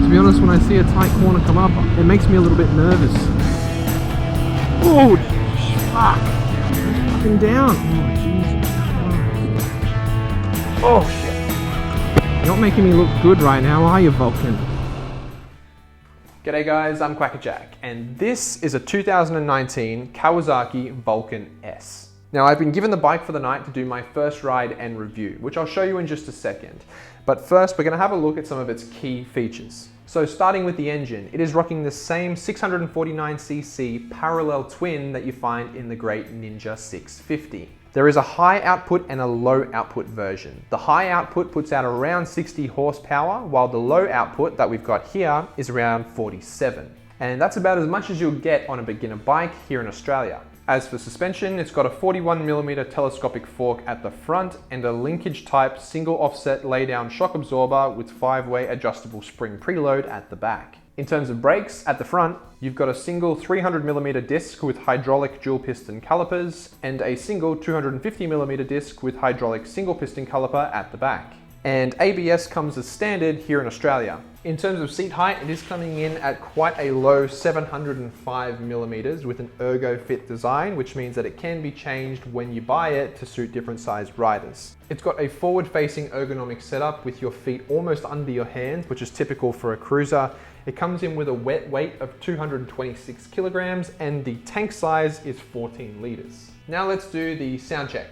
To be honest, when I see a tight corner come up, it makes me a little bit nervous. Oh, fuck. Fucking down. Oh, Jesus Christ. Oh, shit. You're not making me look good right now, are you, Vulcan? G'day guys, I'm Kwackajack, and this is a 2019 Kawasaki Vulcan S. Now I've been given the bike for the night to do my first ride and review, which I'll show you in just a second. But first we're going to have a look at some of its key features. So starting with the engine, it is rocking the same 649cc parallel twin that you find in the great Ninja 650. There is a high output and a low output version. The high output puts out around 60 horsepower, while the low output that we've got here is around 47. And that's about as much as you'll get on a beginner bike here in Australia. As for suspension, it's got a 41mm telescopic fork at the front and a linkage type single offset laydown shock absorber with 5-way adjustable spring preload at the back. In terms of brakes, at the front, you've got a single 300mm disc with hydraulic dual piston calipers and a single 250mm disc with hydraulic single piston caliper at the back. And ABS comes as standard here in Australia. In terms of seat height, it is coming in at quite a low 705mm with an ergo fit design, which means that it can be changed when you buy it to suit different sized riders. It's got a forward-facing ergonomic setup with your feet almost under your hands, which is typical for a cruiser. It comes in with a wet weight of 226 kilograms and the tank size is 14 liters. Now let's do the sound check.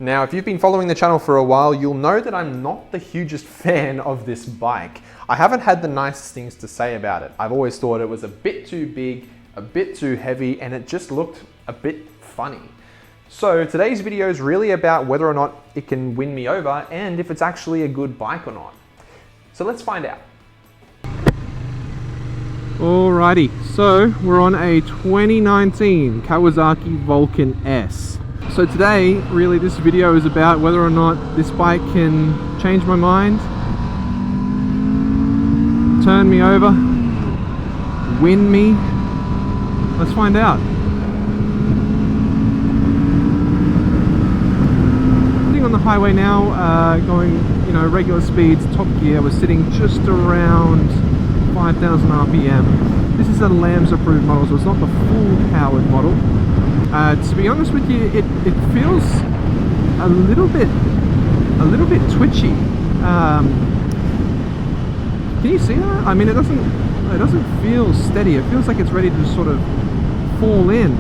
Now, if you've been following the channel for a while, you'll know that I'm not the hugest fan of this bike. I haven't had the nicest things to say about it. I've always thought it was a bit too big, a bit too heavy, and it just looked a bit funny. So today's video is really about whether or not it can win me over and if it's actually a good bike or not. So let's find out. Alrighty, so we're on a 2019 Kawasaki Vulcan S. So today, really, this video is about whether or not this bike can change my mind, turn me over, win me. Let's find out. Sitting on the highway now, going, regular speeds, top gear. We're sitting just around 5,000 RPM. This is a LAMS approved model, so it's not the full powered model. To be honest with you, it feels a little bit twitchy. Can you see that? I mean, it doesn't feel steady. It feels like it's ready to sort of fall in.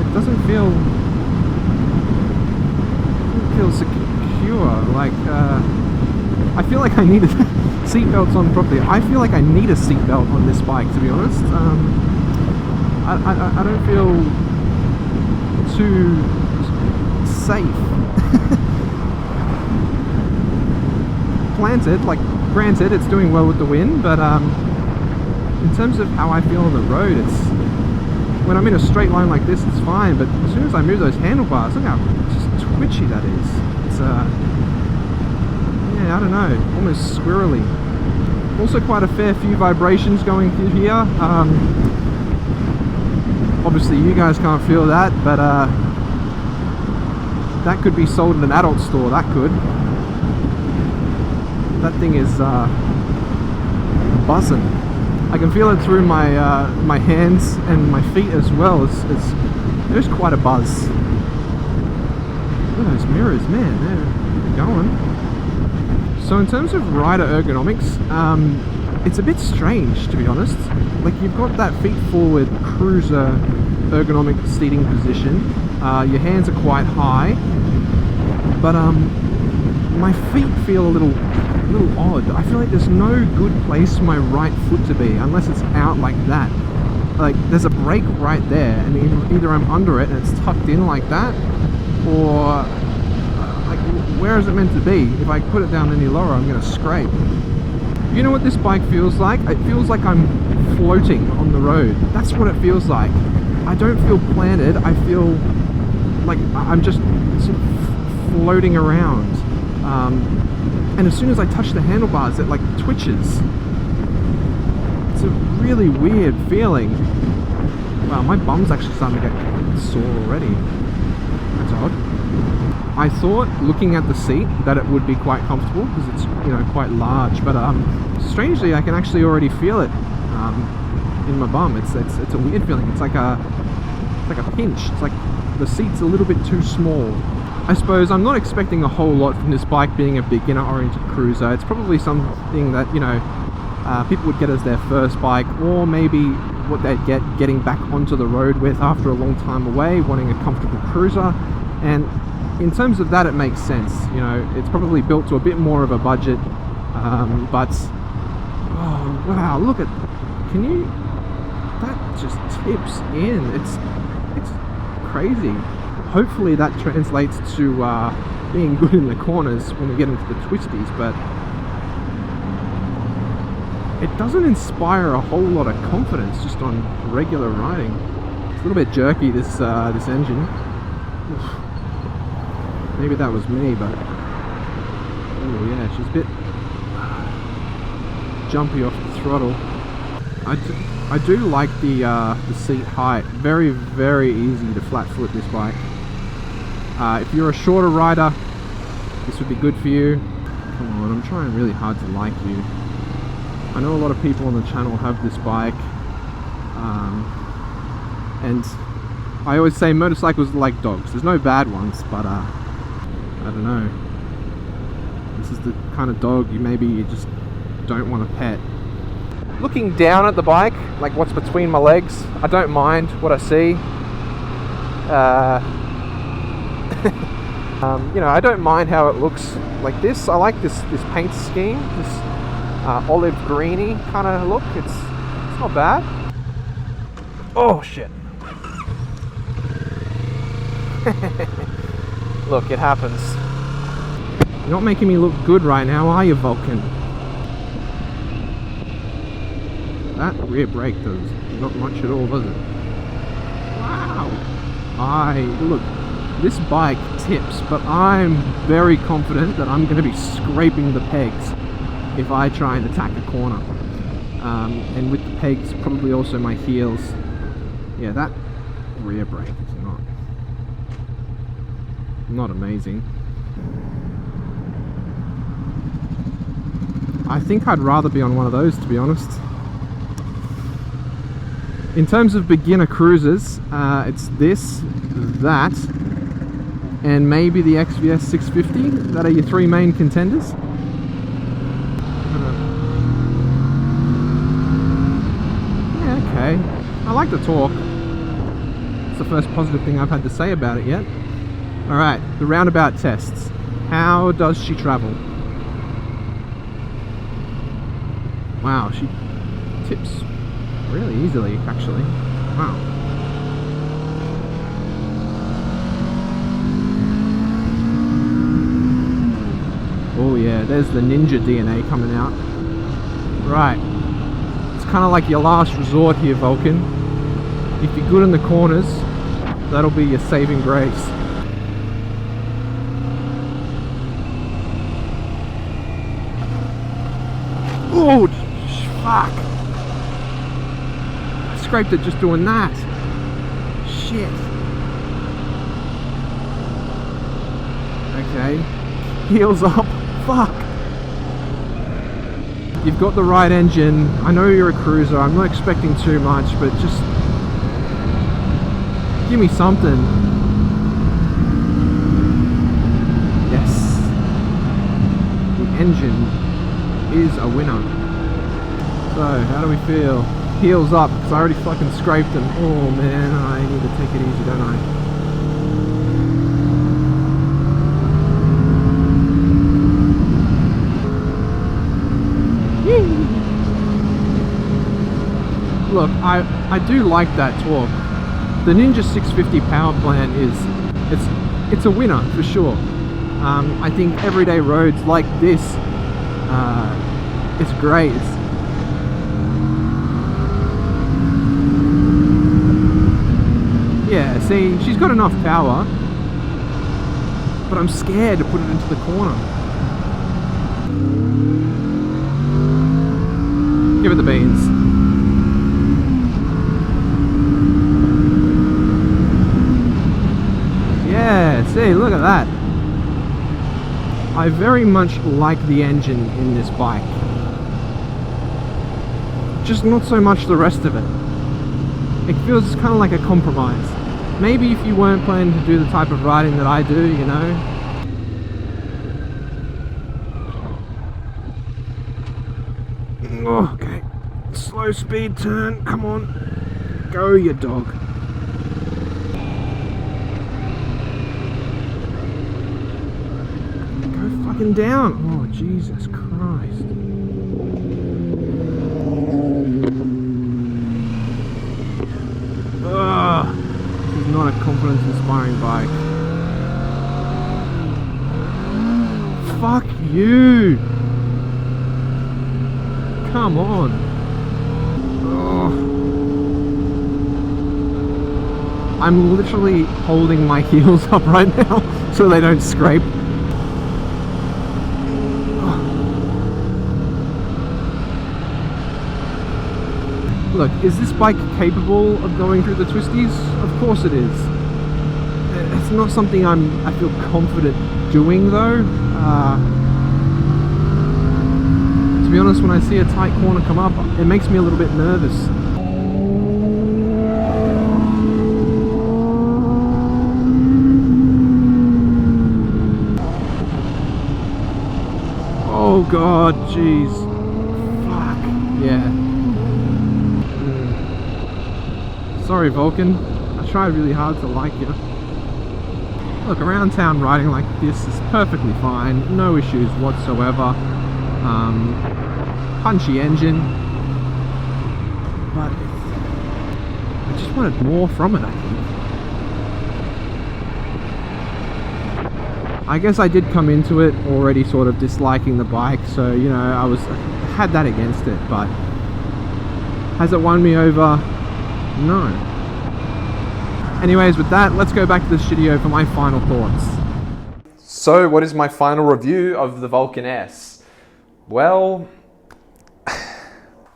It doesn't feel secure. Like I feel like I need seatbelts on properly. I feel like I need a seatbelt on this bike, to be honest. I don't feel too safe. Granted, it's doing well with the wind, but in terms of how I feel on the road, when I'm in a straight line like this, it's fine, but as soon as I move those handlebars, look how just twitchy that is. It's yeah, I don't know, almost squirrely. Also quite a fair few vibrations going through here. Obviously you guys can't feel that, but that could be sold in an adult store, that could. That thing is buzzing. I can feel it through my my hands and my feet as well. There's quite a buzz. Look at those mirrors, man, they're going. So in terms of rider ergonomics, it's a bit strange, to be honest. Like, you've got that feet forward cruiser ergonomic seating position. Your hands are quite high, but my feet feel a little odd. I feel like there's no good place for my right foot to be unless it's out like that. Like, there's a brake right there, and either I'm under it and it's tucked in like that, or like, where is it meant to be? If I put it down any lower, I'm gonna scrape. You know what this bike feels like? It feels like I'm floating on the road. That's what it feels like. I don't feel planted. I feel like I'm just sort of floating around. And as soon as I touch the handlebars, it like twitches. It's a really weird feeling. Wow, my bum's actually starting to get sore already. That's odd. I thought, looking at the seat, that it would be quite comfortable because it's, you know, quite large. But strangely, I can actually already feel it in my bum. It's a weird feeling. It's like a pinch. It's like the seat's a little bit too small. I suppose I'm not expecting a whole lot from this bike being a beginner-oriented cruiser. It's probably something that, you know, people would get as their first bike, or maybe what they'd get getting back onto the road with after a long time away, wanting a comfortable cruiser. And in terms of that, it makes sense. You know, it's probably built to a bit more of a budget, but oh wow, look at, can you, that just tips in. It's crazy. Hopefully that translates to being good in the corners when we get into the twisties, but it doesn't inspire a whole lot of confidence just on regular riding. It's a little bit jerky, this engine. Oof. Maybe that was me, but oh yeah, she's a bit jumpy off the throttle. I do like the seat height. Very, very easy to flat foot this bike. If you're a shorter rider, this would be good for you. Come on, I'm trying really hard to like you. I know a lot of people on the channel have this bike, and I always say motorcycles are like dogs. There's no bad ones, but I don't know. This is the kind of dog you just don't want to pet. Looking down at the bike, like what's between my legs, I don't mind what I see. You know, I don't mind how it looks like this. I like this paint scheme, this olive greeny kind of look. It's not bad. Oh shit. Look, it happens. You're not making me look good right now, are you, Vulcan? That rear brake does not much at all, does it? Wow. Look, this bike tips, but I'm very confident that I'm going to be scraping the pegs if I try and attack a corner. And with the pegs, probably also my heels. Yeah, that rear brake is not amazing. I think I'd rather be on one of those, to be honest. In terms of beginner cruisers, it's this, that, and maybe the XVS 650. That are your three main contenders. Yeah, okay. I like the torque. It's the first positive thing I've had to say about it yet. Alright, the roundabout tests. How does she travel? Wow, she tips really easily, actually. Wow. Oh yeah, there's the ninja DNA coming out. Right. It's kind of like your last resort here, Vulcan. If you're good in the corners, that'll be your saving grace. Oh, fuck. I scraped it just doing that. Shit. Okay. Heels up. Fuck. You've got the right engine. I know you're a cruiser. I'm not expecting too much, but just give me something. Yes. The engine is a winner. So, how do we feel? Heels up, because I already fucking scraped them. Oh man, I need to take it easy, don't I? Yee. Look, I do like that torque. The Ninja 650 power plant it's a winner for sure. I think everyday roads like this, it's great. Yeah, see, she's got enough power, but I'm scared to put it into the corner. Give it the beans. see, look at that. I very much like the engine in this bike. Just not so much the rest of it. It feels kind of like a compromise. Maybe if you weren't planning to do the type of riding that I do, you know. Oh, okay. Slow speed turn, come on. Go, you dog. Go fucking down. Oh, Jesus Christ. Ugh. This is not a confidence-inspiring bike. Fuck you. Come on. Oh. I'm literally holding my heels up right now so they don't scrape. Oh. Look, is this bike capable of going through the twisties? Of course it is. It's not something I feel confident doing though. To be honest, when I see a tight corner come up, it makes me a little bit nervous. Oh god, jeez. Fuck, yeah. Sorry Vulcan, I tried really hard to like you. Look, around town riding like this is perfectly fine, no issues whatsoever. Punchy engine, but I just wanted more from it, I think. I guess I did come into it already sort of disliking the bike, so you know, I had that against it, but has it won me over? No. Anyways, with that, let's go back to the studio for my final thoughts. So what is my final review of the Vulcan S? Well,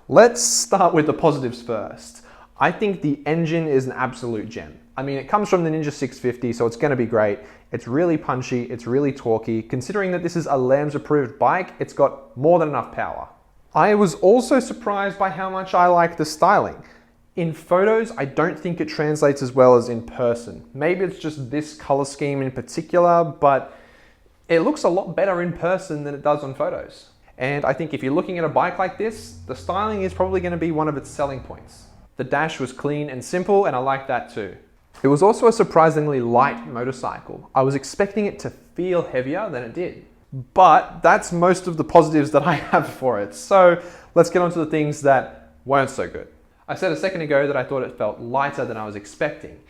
let's start with the positives first. I think the engine is an absolute gem. I mean, it comes from the Ninja 650, so it's going to be great. It's really punchy, it's really torquey. Considering that this is a LAMS approved bike, it's got more than enough power. I was also surprised by how much I like the styling. In photos, I don't think it translates as well as in person. Maybe it's just this color scheme in particular, but it looks a lot better in person than it does on photos. And I think if you're looking at a bike like this, the styling is probably going to be one of its selling points. The dash was clean and simple, and I like that too. It was also a surprisingly light motorcycle. I was expecting it to feel heavier than it did. But that's most of the positives that I have for it. So let's get on to the things that weren't so good. I said a second ago that I thought it felt lighter than I was expecting.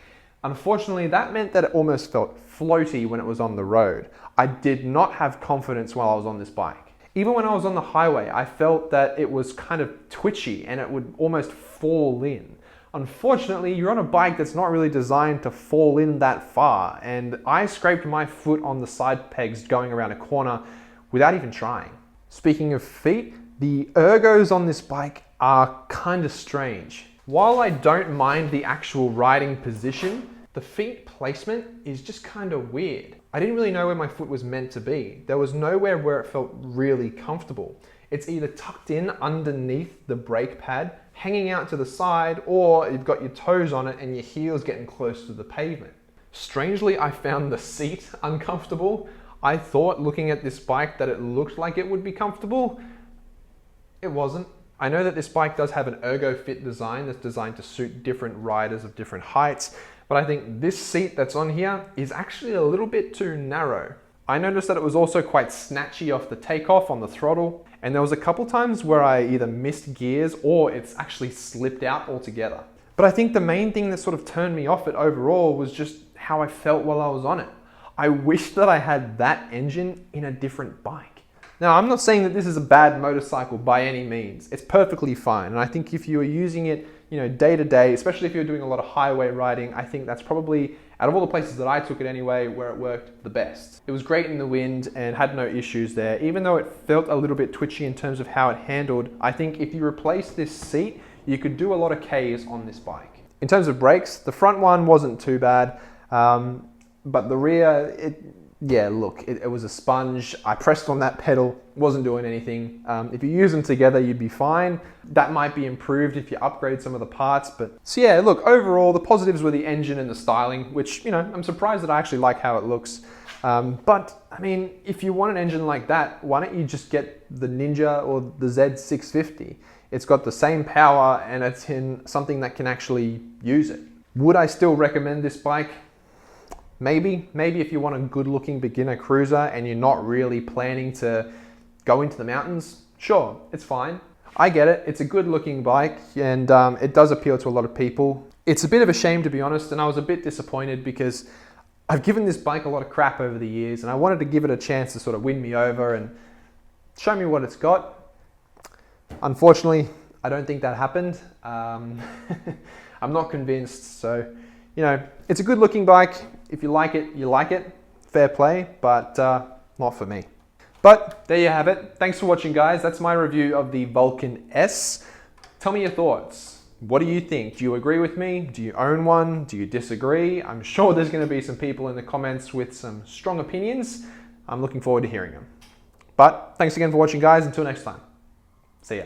Unfortunately, that meant that it almost felt floaty when it was on the road. I did not have confidence while I was on this bike. Even when I was on the highway, I felt that it was kind of twitchy and it would almost fall in. Unfortunately, you're on a bike that's not really designed to fall in that far, and I scraped my foot on the side pegs going around a corner without even trying. Speaking of feet, the ergos on this bike are kind of strange. While I don't mind the actual riding position, the feet placement is just kind of weird. I didn't really know where my foot was meant to be. There was nowhere where it felt really comfortable. It's either tucked in underneath the brake pad, hanging out to the side, or you've got your toes on it and your heels getting close to the pavement. Strangely, I found the seat uncomfortable. I thought looking at this bike that it looked like it would be comfortable. It wasn't. I know that this bike does have an ergo fit design that's designed to suit different riders of different heights, but I think this seat that's on here is actually a little bit too narrow. I noticed that it was also quite snatchy off the takeoff on the throttle, and there was a couple times where I either missed gears or it's actually slipped out altogether. But I think the main thing that sort of turned me off it overall was just how I felt while I was on it. I wish that I had that engine in a different bike. Now, I'm not saying that this is a bad motorcycle by any means. It's perfectly fine. And I think if you are using it, day to day, especially if you're doing a lot of highway riding, I think that's probably, out of all the places that I took it anyway, where it worked the best. It was great in the wind and had no issues there. Even though it felt a little bit twitchy in terms of how it handled, I think if you replace this seat, you could do a lot of Ks on this bike. In terms of brakes, the front one wasn't too bad. But the rear, yeah, look, it was a sponge. I pressed on that pedal, wasn't doing anything. If you use them together, you'd be fine. That might be improved if you upgrade some of the parts. But so yeah, look, overall, the positives were the engine and the styling, which, you know, I'm surprised that I actually like how it looks. But I mean, if you want an engine like that, why don't you just get the Ninja or the Z650? It's got the same power and it's in something that can actually use it. Would I still recommend this bike? Maybe if you want a good looking beginner cruiser and you're not really planning to go into the mountains, sure, it's fine. I get it, it's a good looking bike and it does appeal to a lot of people. It's a bit of a shame, to be honest, and I was a bit disappointed because I've given this bike a lot of crap over the years and I wanted to give it a chance to sort of win me over and show me what it's got. Unfortunately, I don't think that happened. I'm not convinced, so you know, it's a good looking bike. If you like it, you like it. Fair play, but not for me. But there you have it. Thanks for watching, guys. That's my review of the Vulcan S. Tell me your thoughts. What do you think? Do you agree with me? Do you own one? Do you disagree? I'm sure there's going to be some people in the comments with some strong opinions. I'm looking forward to hearing them. But thanks again for watching, guys. Until next time. See ya.